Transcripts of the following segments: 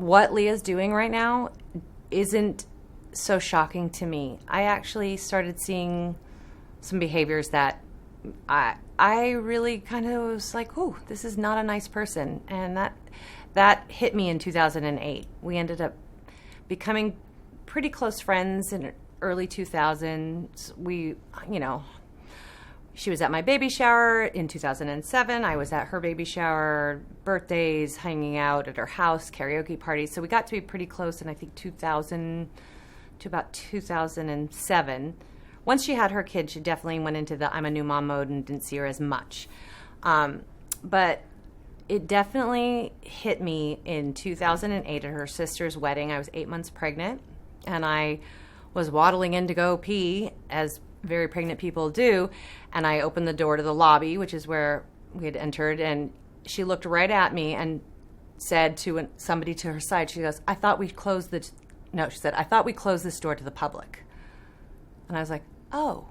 what Leah's doing right now isn't so shocking to me. I actually started seeing some behaviors that I really kind of was like, oh, this is not a nice person. And that hit me in 2008. We ended up becoming pretty close friends in early 2000s. She was at my baby shower in 2007. I was at her baby shower, birthdays, hanging out at her house, karaoke parties. So we got to be pretty close in, I think, 2000 to about 2007. Once she had her kid, she definitely went into the I'm a new mom mode and didn't see her as much. But it definitely hit me in 2008 at her sister's wedding. I was 8 months pregnant, and I was waddling in to go pee, as very pregnant people do, and I opened the door to the lobby, which is where we had entered, and she looked right at me and said to somebody to her side, she goes, I thought we closed this door to the public. And I was like, oh,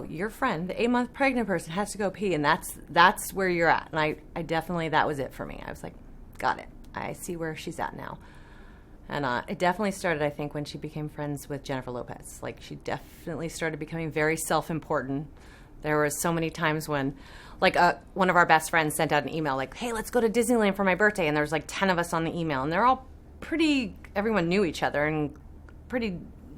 your friend, the 8-month pregnant person, has to go pee, and that's where you're at. And I definitely, that was it for me. I was like, got it. I see where she's at now. And it definitely started, I think, when she became friends with Jennifer Lopez. Like, she definitely started becoming very self-important. There were so many times when, like, one of our best friends sent out an email like, hey, let's go to Disneyland for my birthday. And there was like 10 of us on the email. And they're all everyone knew each other and pretty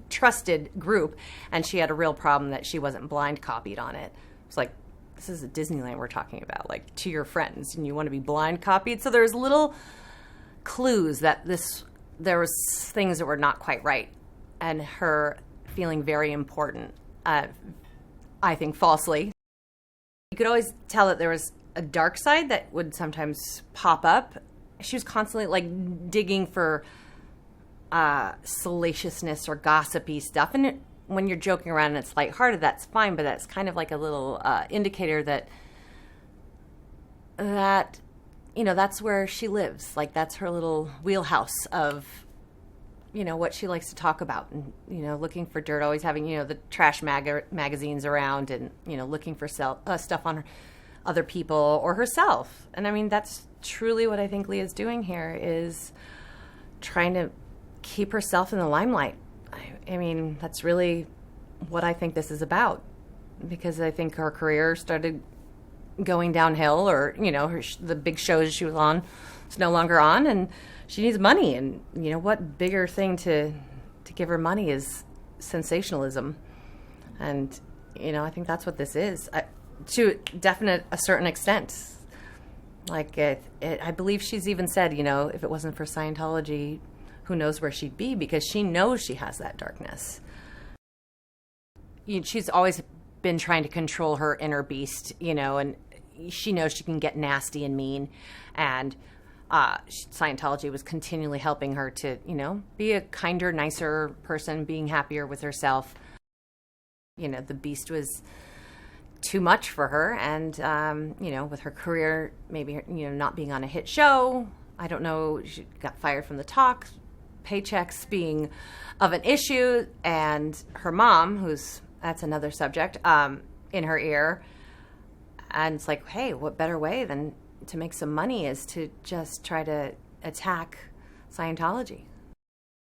trusted group. And she had a real problem that she wasn't blind copied on it. It's like, this is a Disneyland we're talking about, like, to your friends, and you want to be blind copied. So there's little clues that there was things that were not quite right, and her feeling very important, I think falsely. You could always tell that there was a dark side that would sometimes pop up. She was constantly like digging for salaciousness or gossipy stuff, and when you're joking around and it's lighthearted, that's fine, but that's kind of like a little indicator that that's where she lives. Like, that's her little wheelhouse of, what she likes to talk about, and, looking for dirt, always having, the trash magazines around, and, looking for stuff on other people or herself. And I mean, that's truly what I think Leah's doing here, is trying to keep herself in the limelight. I mean, that's really what I think this is about, because I think her career started going downhill, or, the big shows she was on is no longer on, and she needs money. And, what bigger thing to give her money is sensationalism. And, I think that's what this is, to a certain extent. Like, I believe she's even said, if it wasn't for Scientology, who knows where she'd be, because she knows she has that darkness. She's always been trying to control her inner beast, and she knows she can get nasty and mean, and Scientology was continually helping her to, be a kinder, nicer person, being happier with herself. The beast was too much for her, and, with her career, maybe, not being on a hit show, I don't know, she got fired from the talk, paychecks being of an issue, and her mom, that's another subject, in her ear. And it's like, hey, what better way than to make some money is to just try to attack Scientology.